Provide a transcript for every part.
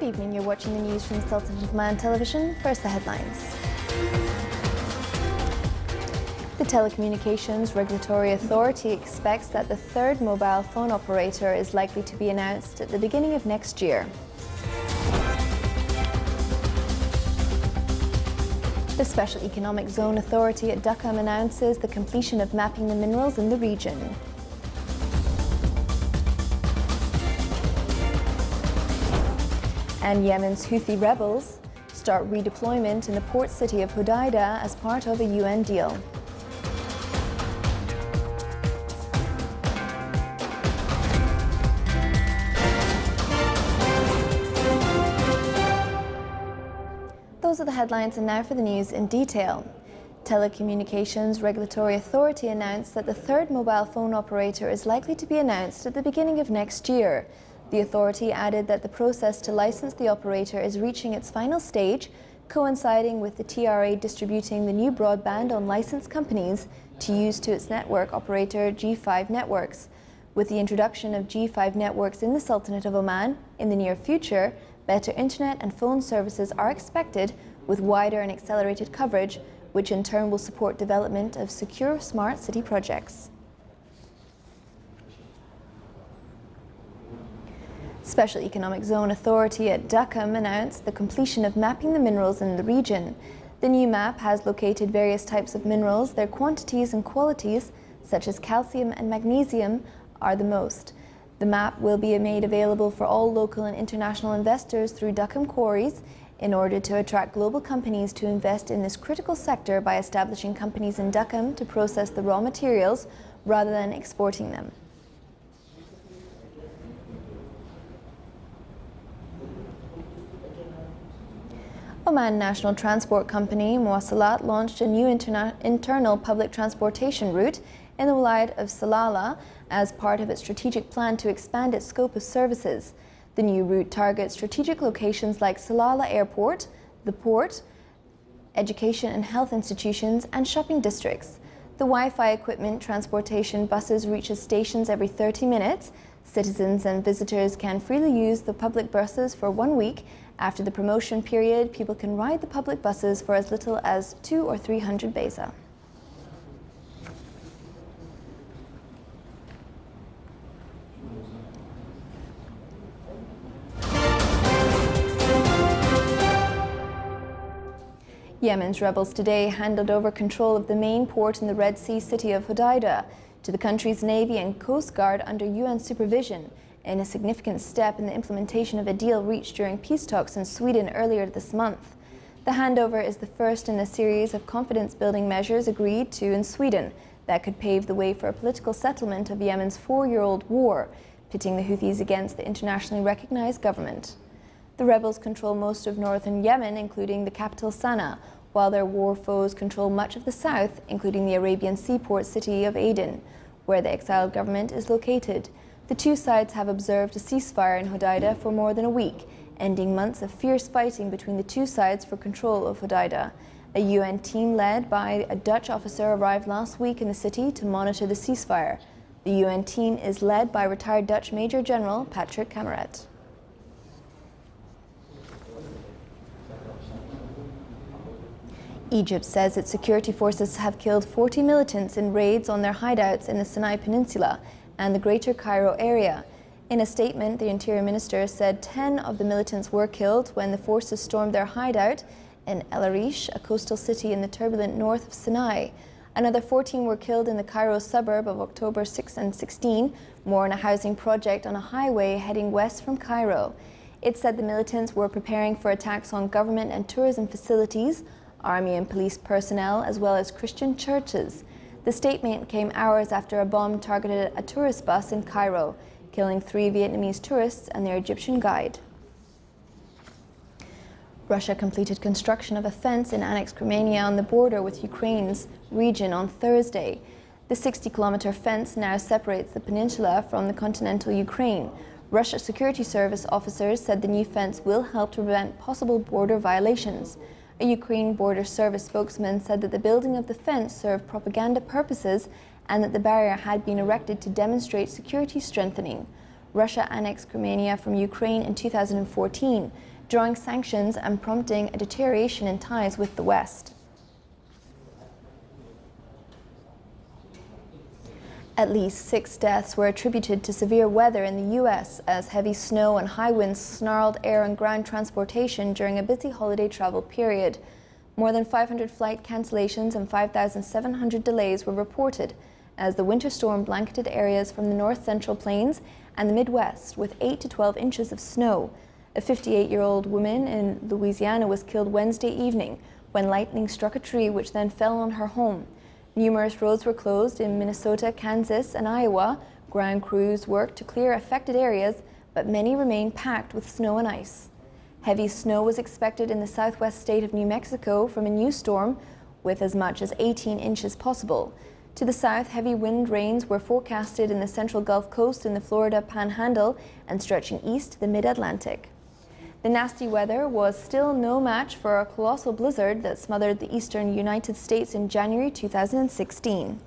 Good evening, you're watching the news from Sultan of Oman Television. First, the headlines. The Telecommunications Regulatory Authority expects that the third mobile phone operator is likely to be announced at the beginning of next year. The Special Economic Zone Authority at Duqm announces the completion of mapping the minerals in the region. And Yemen's Houthi rebels start redeployment in the port city of Hodeidah as part of a UN deal. Those are the headlines, and now for the news in detail. Telecommunications Regulatory Authority announced that the third mobile phone operator is likely to be announced at the beginning of next year. The authority added that the process to license the operator is reaching its final stage, coinciding with the TRA distributing the new broadband on licensed companies to use to its network operator G5 Networks. With the introduction of G5 Networks in the Sultanate of Oman in the near future, better internet and phone services are expected with wider and accelerated coverage, which in turn will support development of secure smart city projects. Special Economic Zone Authority at Duqm announced the completion of mapping the minerals in the region. The new map has located various types of minerals. Their quantities and qualities, such as calcium and magnesium, are the most. The map will be made available for all local and international investors through Duqm quarries in order to attract global companies to invest in this critical sector by establishing companies in Duqm to process the raw materials rather than exporting them. Oman National Transport Company, Muwasalat, launched a new internal public transportation route in the Wilayat of Salalah as part of its strategic plan to expand its scope of services. The new route targets strategic locations like Salalah Airport, the port, education and health institutions, and shopping districts. The Wi-Fi equipment transportation buses reaches stations every 30 minutes. Citizens and visitors can freely use the public buses for 1 week. After the promotion period, people can ride the public buses for as little as 200 or 300 paisa. Yemen's rebels today handed over control of the main port in the Red Sea city of Hodeidah to the country's Navy and Coast Guard under UN supervision, in a significant step in the implementation of a deal reached during peace talks in Sweden earlier this month. The handover is the first in a series of confidence-building measures agreed to in Sweden that could pave the way for a political settlement of Yemen's 4-year-old war, pitting the Houthis against the internationally recognized government. The rebels control most of northern Yemen, including the capital Sana'a, while their war foes control much of the south, including the Arabian seaport city of Aden, where the exiled government is located. The two sides have observed a ceasefire in Hodeidah for more than a week, ending months of fierce fighting between the two sides for control of Hodeidah. A UN team led by a Dutch officer arrived last week in the city to monitor the ceasefire. The UN team is led by retired Dutch Major General Patrick Cammaert. Egypt says its security forces have killed 40 militants in raids on their hideouts in the Sinai Peninsula and the Greater Cairo area. In a statement, the Interior Minister said 10 of the militants were killed when the forces stormed their hideout in El Arish, a coastal city in the turbulent north of Sinai. Another 14 were killed in the Cairo suburb of October 6 and 16, more on a housing project on a highway heading west from Cairo. It said the militants were preparing for attacks on government and tourism facilities, army and police personnel, as well as Christian churches. The statement came hours after a bomb targeted a tourist bus in Cairo, killing 3 Vietnamese tourists and their Egyptian guide. Russia completed construction of a fence in annexed Crimea on the border with Ukraine's region on Thursday. The 60-kilometer fence now separates the peninsula from the continental Ukraine. Russia's security service officers said the new fence will help to prevent possible border violations. A Ukraine Border Service spokesman said that the building of the fence served propaganda purposes and that the barrier had been erected to demonstrate security strengthening. Russia annexed Crimea from Ukraine in 2014, drawing sanctions and prompting a deterioration in ties with the West. At least 6 deaths were attributed to severe weather in the U.S. as heavy snow and high winds snarled air and ground transportation during a busy holiday travel period. More than 500 flight cancellations and 5,700 delays were reported as the winter storm blanketed areas from the north central plains and the Midwest with 8 to 12 inches of snow. A 58-year-old woman in Louisiana was killed Wednesday evening when lightning struck a tree which then fell on her home. Numerous roads were closed in Minnesota, Kansas, and Iowa. Ground crews worked to clear affected areas, but many remain packed with snow and ice. Heavy snow was expected in the southwest state of New Mexico from a new storm, with as much as 18 inches possible. To the south, heavy wind rains were forecasted in the central Gulf Coast in the Florida Panhandle and stretching east to the mid-Atlantic. The nasty weather was still no match for a colossal blizzard that smothered the eastern United States in January 2016.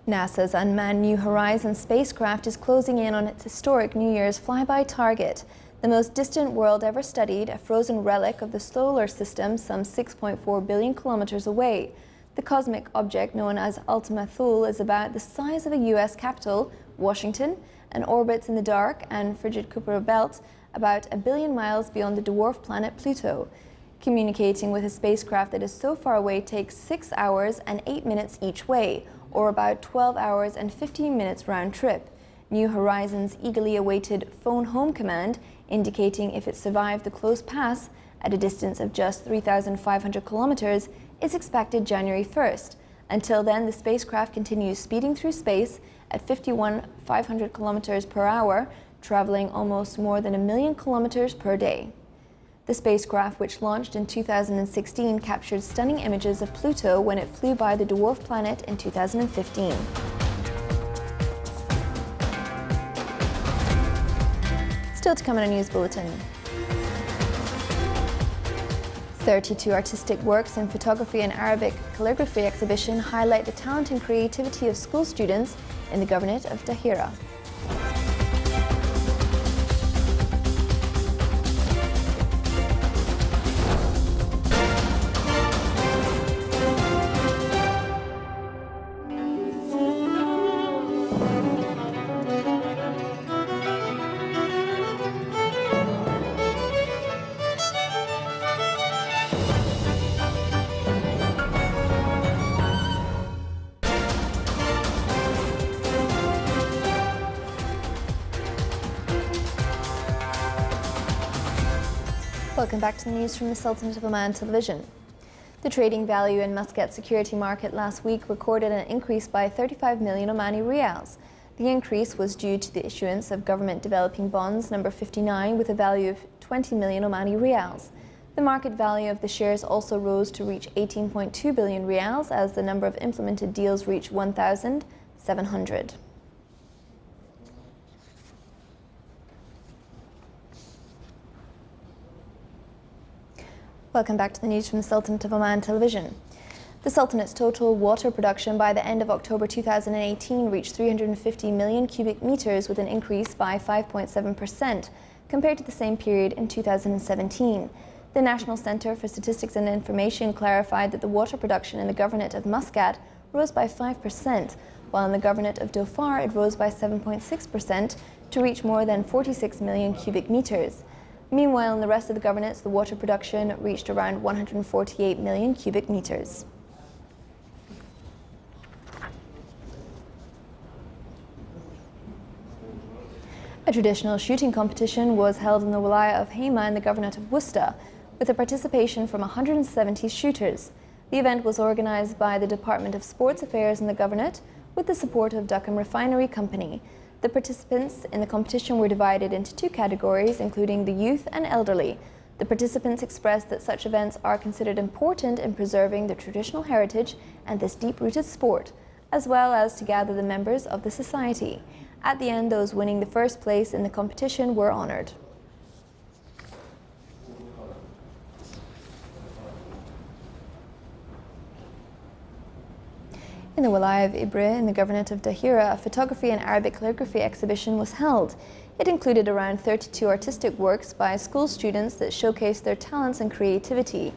NASA's unmanned New Horizons spacecraft is closing in on its historic New Year's flyby target, the most distant world ever studied, a frozen relic of the solar system some 6.4 billion kilometers away. The cosmic object known as Ultima Thule is about the size of a U.S. capital, Washington, and orbits in the dark and frigid Kuiper belt about 1 billion miles beyond the dwarf planet Pluto. Communicating with a spacecraft that is so far away takes 6 hours and 8 minutes each way, or about 12 hours and 15 minutes round trip. New Horizons' eagerly awaited phone home command, indicating if it survived the close pass at a distance of just 3,500 kilometers, is expected January 1st. Until then, the spacecraft continues speeding through space at 51,500 kilometers per hour, traveling almost more than 1 million kilometers per day. The spacecraft, which launched in 2016, captured stunning images of Pluto when it flew by the dwarf planet in 2015. Still to come in a news bulletin. 32 artistic works in photography and Arabic calligraphy exhibition highlight the talent and creativity of school students in the Governorate of Dahira. Welcome back to the news from the Sultanate of Oman television. The trading value in Muscat security market last week recorded an increase by 35 million Omani riyals. The increase was due to the issuance of government developing bonds number 59 with a value of 20 million Omani riyals. The market value of the shares also rose to reach 18.2 billion riyals as the number of implemented deals reached 1,700. Welcome back to the news from the Sultanate of Oman television. The Sultanate's total water production by the end of October 2018 reached 350 million cubic meters, with an increase by 5.7% compared to the same period in 2017. The National Centre for Statistics and Information clarified that the water production in the Governorate of Muscat rose by 5%, while in the Governorate of Dhofar it rose by 7.6% to reach more than 46 million cubic meters. Meanwhile, in the rest of the governorates, the water production reached around 148 million cubic meters. A traditional shooting competition was held in the Wilaya of Hema in the Governorate of Worcester, with the participation from 170 shooters. The event was organized by the Department of Sports Affairs in the Governorate with the support of Duckham Refinery Company. The participants in the competition were divided into 2 categories, including the youth and elderly. The participants expressed that such events are considered important in preserving the traditional heritage and this deep-rooted sport, as well as to gather the members of the society. At the end, those winning the first place in the competition were honored. In the Walaya of Ibre, in the Governorate of Dahira, a photography and Arabic calligraphy exhibition was held. It included around 32 artistic works by school students that showcased their talents and creativity.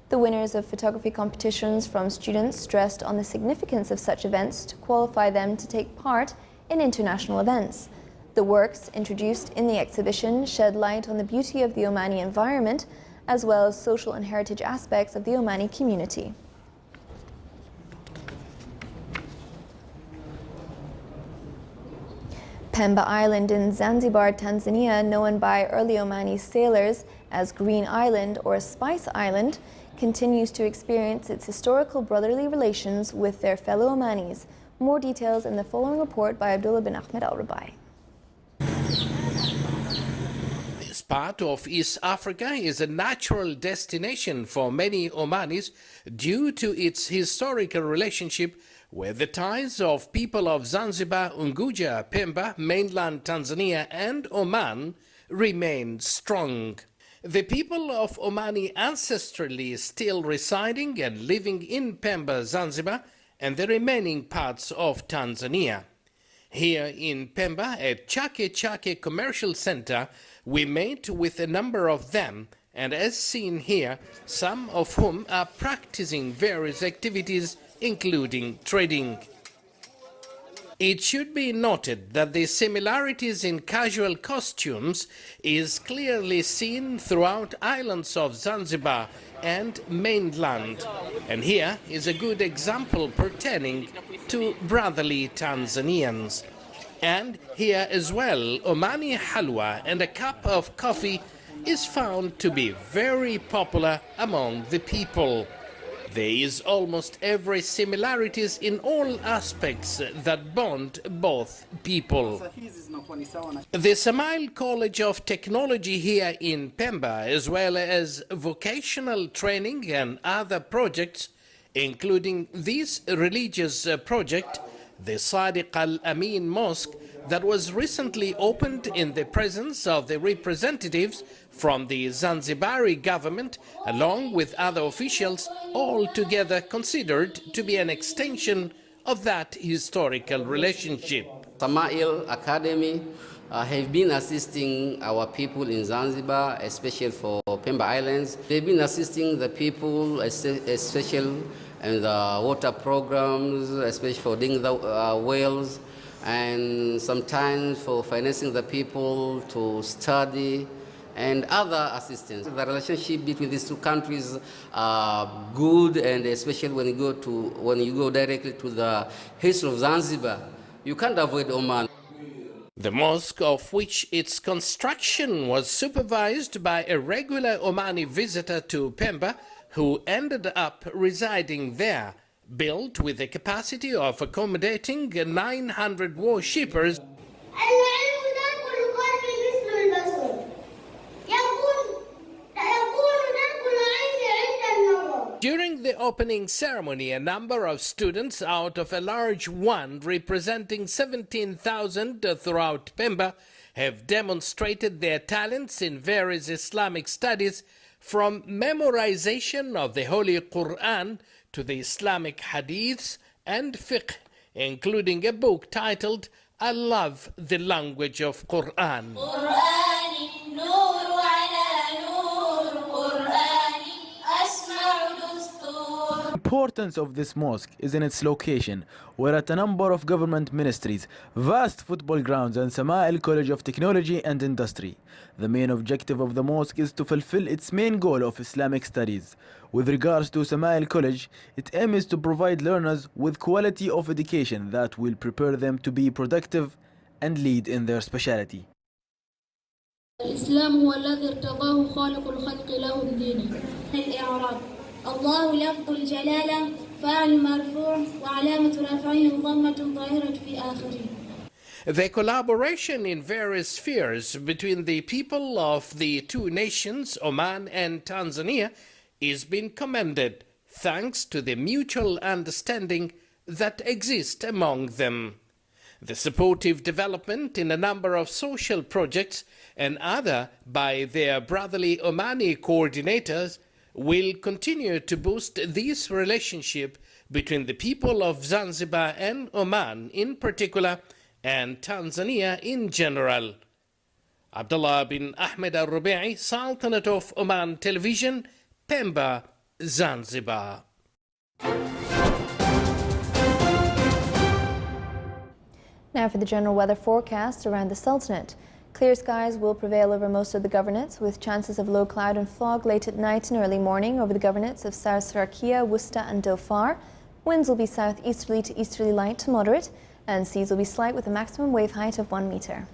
The winners of photography competitions from students stressed on the significance of such events to qualify them to take part in international events. The works introduced in the exhibition shed light on the beauty of the Omani environment, as well as social and heritage aspects of the Omani community. Pemba Island in Zanzibar, Tanzania, known by early Omani sailors as Green Island or Spice Island, continues to experience its historical brotherly relations with their fellow Omanis. More details in the following report by Abdullah bin Ahmed Al-Rabai. This part of East Africa is a natural destination for many Omanis due to its historical relationship with the ties of people of Zanzibar, Unguja, Pemba, mainland Tanzania and Oman remain strong. The people of Omani ancestrally still residing and living in Pemba, Zanzibar and the remaining parts of Tanzania. Here in Pemba at Chake Chake Commercial Center, we met with a number of them, and as seen here, some of whom are practicing various activities including trading. It should be noted that the similarities in casual costumes is clearly seen throughout islands of Zanzibar and mainland, and here is a good example pertaining to brotherly Tanzanians. And here as well, Omani halwa and a cup of coffee is found to be very popular among the people. There is almost every similarities in all aspects that bond both people. The Samail College of Technology here in Pemba, as well as vocational training and other projects, including this religious project, the Sadiq Al-Amin Mosque, that was recently opened in the presence of the representatives from the Zanzibari government, along with other officials, all together considered to be an extension of that historical relationship. Samail Academy have been assisting our people in Zanzibar, especially for Pemba Islands. They've been assisting the people, especially in the water programs, especially for digging the wells, and sometimes for financing the people to study and other assistance. The relationship between these two countries are good, and especially when you go directly to the history of Zanzibar, you can't avoid Oman. The mosque, of which its construction was supervised by a regular Omani visitor to Pemba, who ended up residing there, built with a capacity of accommodating 900 worshippers. During the opening ceremony, a number of students out of a large one representing 17,000 throughout Pemba have demonstrated their talents in various Islamic studies, from memorization of the Holy Quran to the Islamic hadiths and fiqh, including a book titled I Love the Language of Quran. The importance of this mosque is in its location, where at a number of government ministries, vast football grounds and Samail College of Technology and Industry. The main objective of the mosque is to fulfill its main goal of Islamic studies. With regards to Samail College, its aim is to provide learners with quality of education that will prepare them to be productive and lead in their specialty. الإسلام هو الذي ارتضاه خالق الخلق له بدينه. الإعراب الله لفظ الجلالة فاعل مرفوع وعلامة رفعه ضمة ظاهرة في آخره. The collaboration in various spheres between the people of the two nations, Oman and Tanzania, is being commended thanks to the mutual understanding that exists among them. The supportive development in a number of social projects and other by their brotherly Omani coordinators will continue to boost this relationship between the people of Zanzibar and Oman in particular and Tanzania in general. Abdullah bin Ahmed al-Rubi'i, Sultanate of Oman Television, Pemba, Zanzibar. Now for the general weather forecast around the Sultanate. Clear skies will prevail over most of the governorates, with chances of low cloud and fog late at night and early morning over the governorates of South Sarakia, Worcester and Dhofar. Winds will be southeasterly to easterly light to moderate, and seas will be slight with a maximum wave height of 1 metre.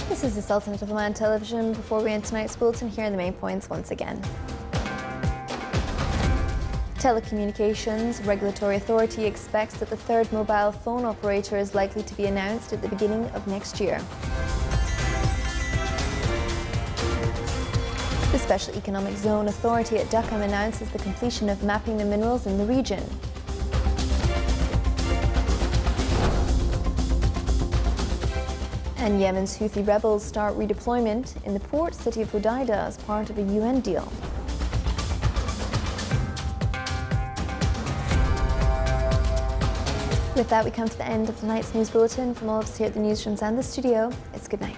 This is the Sultanate of Oman Television. Before we end tonight's bulletin, here are the main points once again. Telecommunications Regulatory Authority expects that the third mobile phone operator is likely to be announced at the beginning of next year. The Special Economic Zone Authority at Dhaka announces the completion of mapping the minerals in the region. And Yemen's Houthi rebels start redeployment in the port city of Hodeida as part of a UN deal. With that, we come to the end of tonight's news bulletin. From all of us here at the newsrooms and the studio, it's good night.